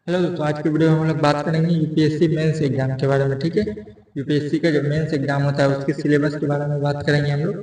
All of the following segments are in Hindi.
हेलो दोस्तों, आज की वीडियो में हम लोग बात करेंगे यूपीएससी मेंस एग्जाम के बारे में। ठीक है, यूपीएससी का जो मेंस एग्जाम होता है उसके सिलेबस के बारे में बात करेंगे हम लोग।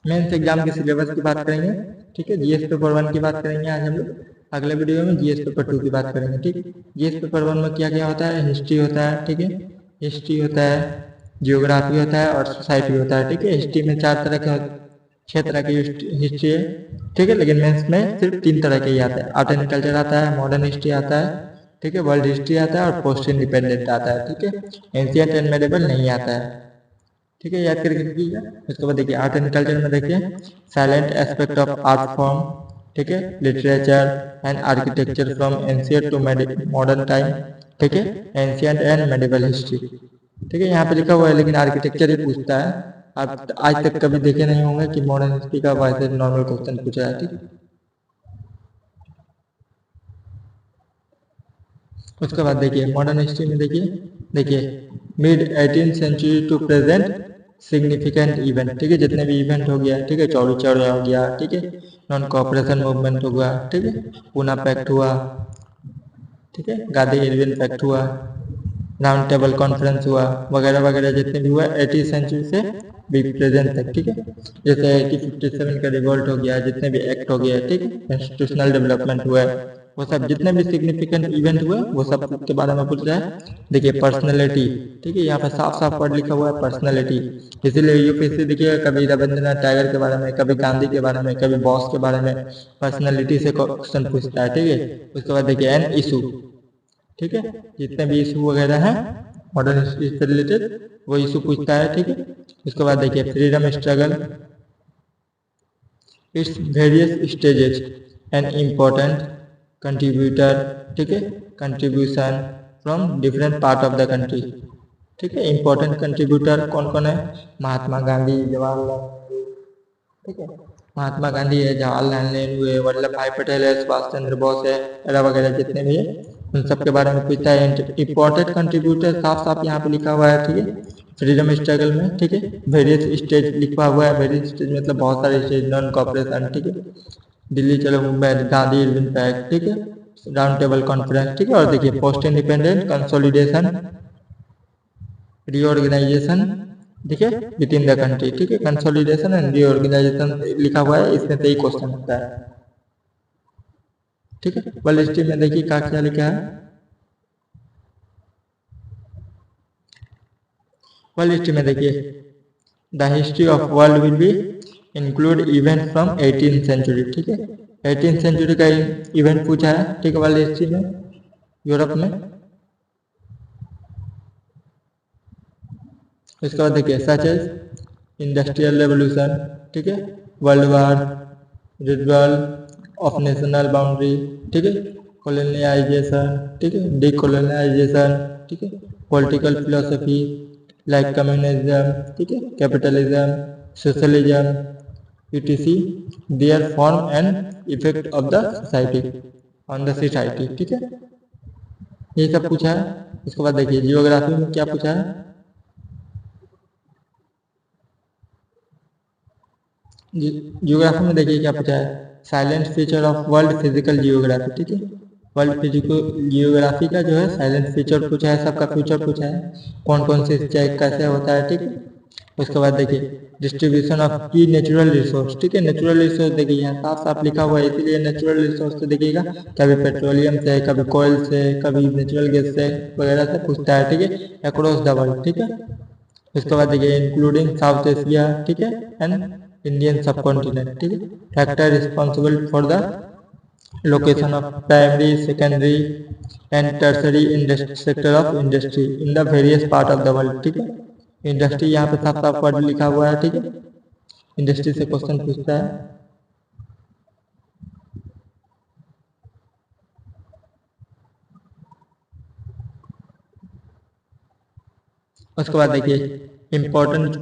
मेंस एग्जाम के सिलेबस की बात करेंगे। ठीक है, जीएस पेपर 1 की बात करेंगे आज हम लोग। अगले वीडियो में जीएस पेपर 2 की बात करेंगे। ठीक, जीएस पेपर 1 में क्या क्या होता है? हिस्ट्री होता है। ठीक है, हिस्ट्री होता है, जियोग्राफी होता है और सोसाइटी होता है। ठीक है, हिस्ट्री में 4 तरह के 6 तरह की हिस्ट्री है। ठीक है, लेकिन मेंस में सिर्फ 3 तरह के ही आता है। आर्ट एंड कल्चर आता है, मॉडर्न हिस्ट्री आता है, ठीक है, वर्ल्ड हिस्ट्री आता है और पोस्ट इंडिपेंडेंट आता है। ठीक है, एंशिएंट एंड मेडिवल नहीं आता है। ठीक है, याद करके रखिएगा। उसके बाद देखिए आर्ट एंड कल्चर में देखिए salient aspect of art form, ठीक है, literature and architecture from ancient to modern time. ठीक है, एंशिएंट एंड मेडिवल हिस्ट्री। ठीक है, यहाँ पे लिखा हुआ है लेकिन आर्किटेक्चर ही पूछता है। आप आज तक कभी देखे नहीं होंगे कि मॉडर्न हिस्ट्री का वैसे नॉर्मल क्वेश्चन पूछा है। ठीक, उसके बाद देखिए मॉडर्न हिस्ट्री में देखिए mid 18th century to present significant event. ठीक है, जितने भी इवेंट हो गया, ठीक है, चौरी चौरा हो गया, ठीक है, नॉन कोऑपरेशन मूवमेंट हो गया, ठीक है, पूना पैक्ट हुआ, ठीक है, गांधी इरविन पैक्ट हुआ, राउंड टेबल कॉन्फ्रेंस हुआ, वगैरह वगैरह जितने भी हुआ 18th सेंचुरी से भी प्रेजेंट तक। ठीक है, जैसे 1857 का रिवॉल्ट हो गया, जितने भी एक्ट हो गया, ठीक है, इंस्टीट्यूशनल डेवलपमेंट हुआ है, वो सब जितने भी सिग्निफिकेंट इवेंट हुए वो सब के बारे में पूछ रहा है। देखिए पर्सनैलिटी, ठीक है, यहाँ पे साफ साफ वर्ड लिखा हुआ है पर्सनैलिटी। इसीलिए यूपीएससी देखिए कभी रविंद्रनाथ टैगोर के बारे में, कभी गांधी के बारे में, कभी बॉस के बारे में पर्सनैलिटी से क्वेश्चन पूछता है। ठीक है, उसके बाद देखिए एन इशू, ठीक है, जितने भी इशू वगैरह हैं मॉडर्न हिस्ट्री से रिलेटेड वो इशू पूछता है। ठीक है, उसके बाद देखिए freedom struggle, its various stages and important contributor, ठीक है, contribution from different part of the country. ठीक है, इम्पोर्टेंट कंट्रीब्यूटर कौन कौन है? महात्मा गांधी, जवाहरलाल नेहरू, ठीक है, महात्मा गांधी है, जवाहरलाल नेहरू है, वल्लभ भाई पटेल है, सुभाष चंद्र बोस है, वगैरह वगैरह जितने भी है उन सब के बारे में पूछता है। इम्पोर्टेंट कंट्रीब्यूटर साफ साफ यहाँ पे लिखा हुआ है। ठीक है, फ्रीडम स्ट्रगल में, ठीक है, वेरियस स्टेज लिखा हुआ है। वेरियस स्टेज मतलब बहुत सारे स्टेज, नॉन कॉपरेशन, ठीक है, दिल्ली चलो मूवमेंट, गांधी इरविन पैक्ट, ठीक है, राउंड टेबल कॉन्फ्रेंस, ठीक है, और देखिए पोस्ट इंडिपेंडेंट कंसोलिडेशन रीऑर्गेनाइजेशन, ठीक है, विद इन द कंट्री। ठीक है, कंसोलिडेशन एंड रीऑर्गेनाइजेशन लिखा हुआ है, इसमें से ही क्वेश्चन होता है। ठीक है, वर्ल्ड हिस्ट्री में देखिए क्या क्या लिखा है। वर्ल्ड हिस्ट्री में देखिए the history of world will be include event from 18th century. ठीक है, 18th सेंचुरी का इवेंट पूछा है। ठीक है, वर्ल्ड हिस्ट्री में यूरोप में। इसके बाद देखिए सच एज इंडस्ट्रियल रेवोल्यूशन, ठीक है, world war, redrawal of national boundary, ठीक है, कॉलोनियाइजेशन, ठीक है, डीकोलोनाइजेशन, ठीक है, पॉलिटिकल फिलोसफी लाइक कम्युनिज्म, ठीक है, capitalism, socialism, UTC, there form and effect of the society on the society. ठीक है, ये सब पूछा है। उसके बाद देखिए जियोग्राफी में क्या पूछा है। जियोग्राफी में देखिए क्या पूछा है, silent feature of world physical geography. ठीक है, वर्ल्ड फिजिकल जियोग्राफी का जो है साइलेंट फीचर पूछा है, सबका फ्यूचर पूछा है, कौन कौन से चेक कैसे होता है। ठीक है, उसके बाद देखिए डिस्ट्रीब्यूशन ऑफ की नेचुरल रिसोर्स, ठीक है, नेचुरल रिसोर्स देखिए यहाँ साफ साफ लिखा हुआ है, इसीलिए नेचुरल रिसोर्स से देखिएगा कभी पेट्रोलियम से, कभी कोयल से, कभी नेचुरल गैस से वगैरह से पूछता है। ठीक है, अक्रॉस द वर्ल्ड। ठीक है, उसके बाद देखिए इंक्लूडिंग साउथ एशिया, ठीक है, एंड इंडियन सब कॉन्टिनेंट। ठीक है, factor responsible for the location of primary, secondary and tertiary sector of industry in the various part of the world. ठीक है, इंडस्ट्री यहाँ पे साफ साफ वर्ड लिखा हुआ है। ठीक है, इंडस्ट्री से क्वेश्चन पूछता है। उसके बाद देखिए इंपॉर्टेंट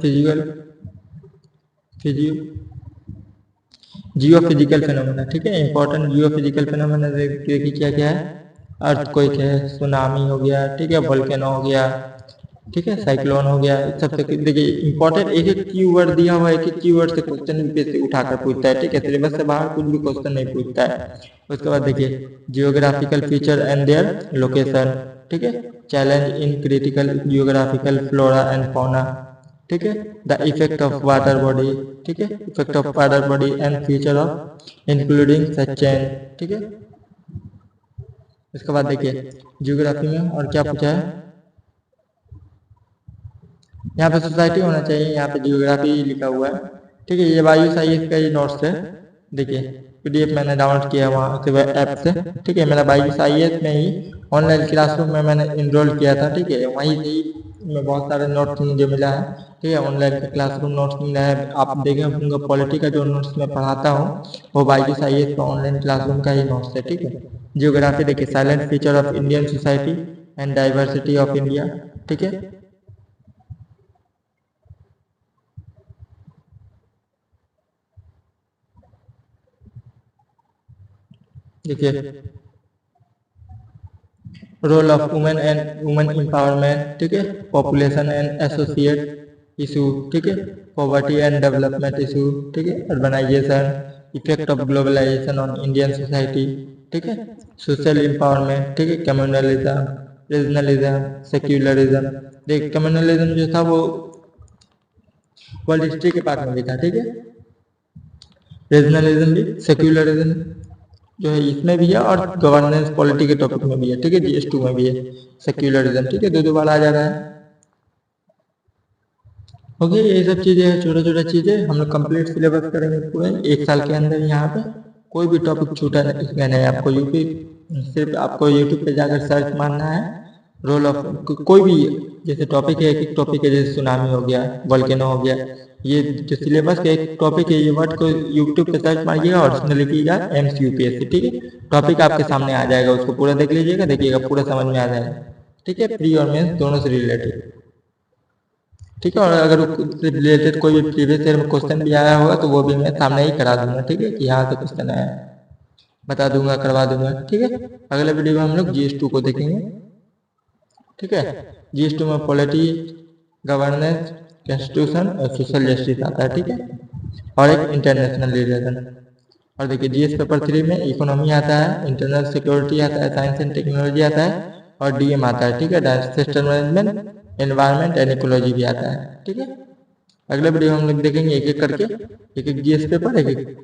जियो फिजिकल फिनोमेना। ठीक है, इंपॉर्टेंट जियो फिजिकल फिनोमेना देखिए क्या क्या है। अर्थक्वेक है, सुनामी हो गया, ठीक है, वोल्केनो हो गया, ठीक है, साइक्लोन हो गया, सबसे देखिए इंपॉर्टेंट एक एक कीवर्ड दिया हुआ है, एक एक कीवर्ड से क्वेश्चन भी उठाकर पूछता है, ठीक है, सिलेबस से बाहर कुछ भी क्वेश्चन नहीं पूछता है। उसके बाद देखिए geographical feature and their location, ठीक है, challenge in critical geographical flora and fauna, ठीक है, the effect of water body, ठीक है, effect of water body and feature of including such change, ठीक है। इसके बाद देखिए जियोग्राफी में और क्या पूछा है, यहाँ पे सोसाइटी होना चाहिए, यहाँ पे जियोग्राफी लिखा हुआ है, ठीक है। ये वायु साइंस का ही नोट्स है, देखिए पीडीएफ मैंने डाउनलोड किया वहाँ से ऐप से, ठीक है। मेरा वायु साइंस में ही ऑनलाइन क्लासरूम में मैंने इनरोल किया था, ठीक है, वहीं से ही मैं बहुत सारे नोट्स मुझे मिला है, ठीक है, ऑनलाइन का क्लासरूम नोट्स मिला है। आप देखें होंगे पॉलिटी का जो नोट्स मैं पढ़ाता हूँ वो वायु साइंस का ऑनलाइन क्लासरूम का ही नोट्स है, ठीक है। जियोग्राफी देखिए salient feature of Indian society and diversity of India, ठीक है। देखिए role of women and women empowerment, ठीक है, पॉपुलेशन एंड एसोसिएट इशू, ठीक है, पॉवर्टी एंड डेवलपमेंट इशू, ठीक है, urbanisation, effect of globalisation on Indian society, ठीक है, सोशल एम्पावरमेंट, ठीक है, कम्युनलिज्म, रीजनलिज्म, सेक्युलरिज्म। देख कम्युनलिज्म जो था वो वर्ल्ड हिस्ट्री के पार्ट में लिखा, ठीक है, रीजनलिज्म भी, सेक्युलरिज्म जो है इसमें भी है और गवर्नेंस पॉलिटी के टॉपिक में भी है, ठीक है, GS2 में भी है सेक्युलरिज्म, ठीक है, दो बार आ जा रहा है। ओके, ये सब चीजें हैं, छोटा छोटा चीजें हम लोग कंप्लीट सिलेबस करेंगे पूरे एक साल के अंदर। यहाँ पे कोई भी टॉपिक छूटा नहीं, आपको यूपी सिर्फ आपको यूट्यूब पे जाकर सर्च मारना है रोल ऑफ कोई भी जैसे टॉपिक है, एक टॉपिक है, जैसे सुनामी हो गया, वोल्केनो हो गया, ये जो सिलेबस का एक टॉपिक है, ये वर्ड को यूट्यूब पे सर्च मारिएगा और उसमें लिखिएगा एम्स यूपीएससी, ठीक है, टॉपिक आपके सामने आ जाएगा, उसको पूरा देख लीजिएगा, देखिएगा पूरा समझ में आ जाएगा, ठीक है, प्री और मेंस दोनों से रिलेटेड, ठीक है। और अगर उससे रिलेटेड कोई भी प्रीवियस ईयर में क्वेश्चन भी आया होगा तो वो भी मैं सामने ही करा दूंगा, ठीक है, कि यहाँ से क्वेश्चन आया बता दूंगा, करवा दूंगा, ठीक है। अगले वीडियो में हम लोग GS2 को देखेंगे, ठीक है। GS2 में पॉलिटी, गवर्नेंस, कॉन्स्टिट्यूशन और सोशल जस्टिस आता है, ठीक है, और एक इंटरनेशनल रिलेशन। और देखिए GS पेपर 3 में इकोनॉमी आता है, इंटरनल सिक्योरिटी आता है, साइंस एंड टेक्नोलॉजी आता है और DM आता है, ठीक है, disaster management, environment and ecology भी आता है, ठीक है। अगले वीडियो हम लोग देखेंगे एक एक करके, एक एक GS पेपर एक एक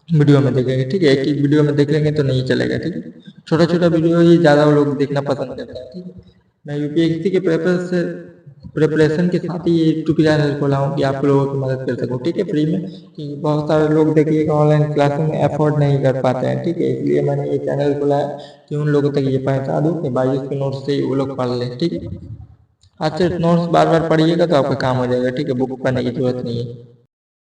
वीडियो में देखेंगे, ठीक है, एक ही वीडियो में देख लेंगे तो नहीं चलेगा, ठीक है, छोटा छोटा वीडियो ही ज्यादा लोग देखना पसंद करते हैं, ठीक है। मैं UPSC के प्रिपरेशन के साथ ही ये यूट्यूब चैनल खोला हूँ कि आप लोगों की मदद कर सकूँ, ठीक है, फ्री में, क्योंकि बहुत सारे लोग देखिएगा ऑनलाइन क्लास में अफोर्ड नहीं कर पाते हैं, ठीक है, इसलिए मैंने ये चैनल खोला है कि उन लोगों तक ये पहुँचा दूँ कि 22 के नोट्स से वो लोग पढ़ लें, ठीक है। आप सिर्फ नोट्स बार बार पढ़िएगा तो आपका काम हो जाएगा, ठीक है, बुक पढ़ने की जरूरत नहीं है।